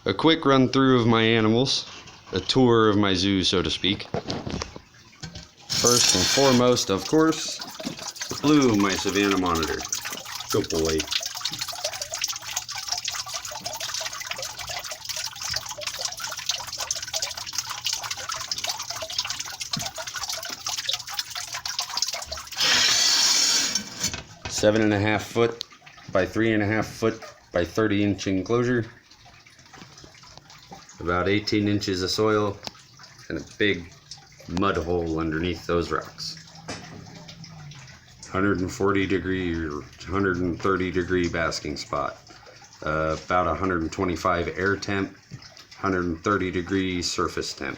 A quick run through of my animals, a tour of my zoo, so to speak. First and foremost, of course, Blue, my Savannah monitor. Good boy. Seven and a half foot by 3.5 foot by 30-inch enclosure. About 18 inches of soil and a big mud hole underneath those rocks. 140 degree or 130 degree basking spot. About 125 air temp, 130 degree surface temp.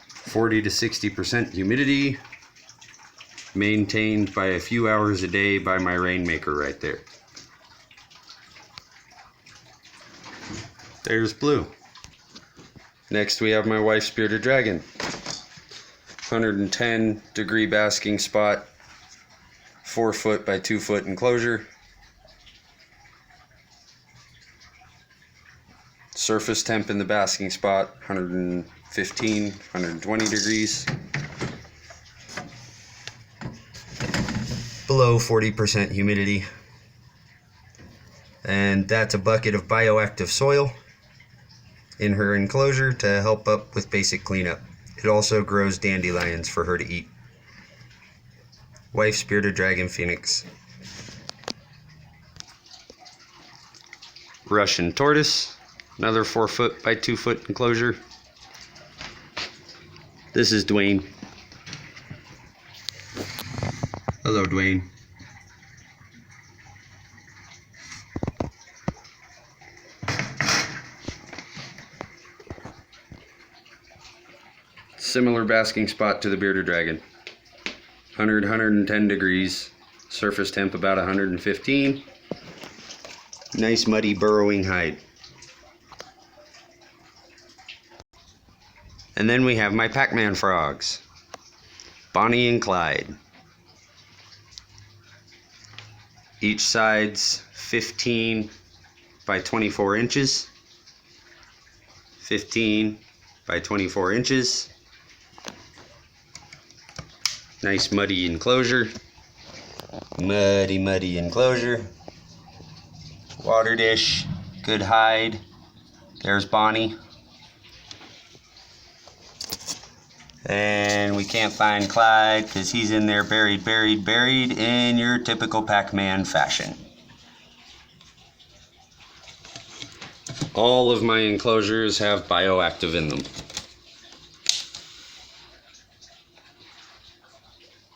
40 to 60% humidity, maintained by a few hours a day by my rainmaker right there. There's Blue. Next we have my wife's bearded dragon. 110 degree basking spot, 4 foot by 2 foot enclosure. Surface temp in the basking spot, 115, 120 degrees. Below 40% humidity. And that's a bucket of bioactive soil in her enclosure to help up with basic cleanup. It also grows dandelions for her to eat. Wife's bearded dragon phoenix. Russian tortoise, another 4 foot by 2 foot enclosure. This is Dwayne. Hello, Dwayne. Similar basking spot to the bearded dragon. 110 degrees. Surface temp about 115. Nice muddy burrowing hide. And then we have my Pacman frogs. Bonnie and Clyde. Each side's 15 by 24 inches. 15 by 24 inches. Nice muddy enclosure. Muddy enclosure. Water dish. Good hide. There's Bonnie. And we can't find Clyde because he's in there buried in your typical Pacman fashion. All of my enclosures have bioactive in them.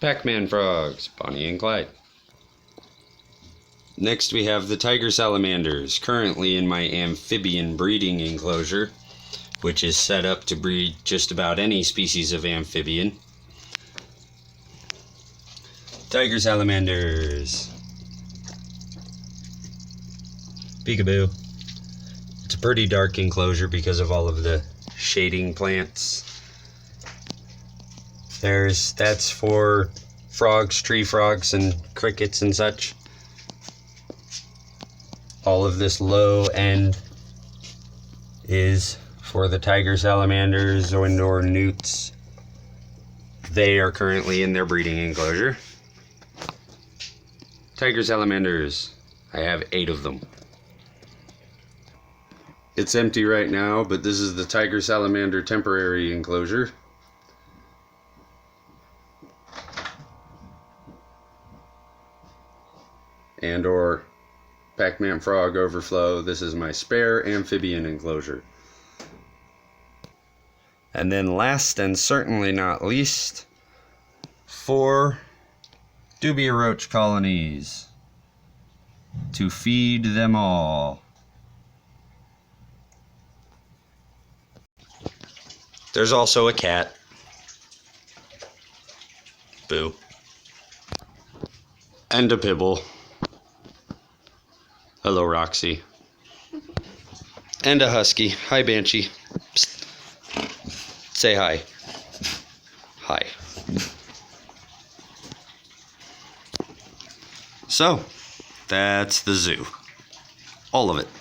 Pacman frogs, Bonnie and Clyde. Next we have the tiger salamanders, currently in my amphibian breeding enclosure, which is set up to breed just about any species of amphibian. Tiger salamanders. Peekaboo. It's a pretty dark enclosure because of all of the shading plants. That's for frogs, tree frogs, and crickets and such. All of this low end is for the tiger salamanders or newts. They are currently in their breeding enclosure. Tiger salamanders. I have 8 of them. It's empty right now, but this is the tiger salamander temporary enclosure. And or Pacman frog overflow. This is my spare amphibian enclosure. And then last and certainly not least, 4 dubia roach colonies to feed them all. There's also a cat. Boo. And a pibble. Hello, Roxy. And a husky. Hi, Banshee. Psst. Say hi. Hi. So, that's the zoo. All of it.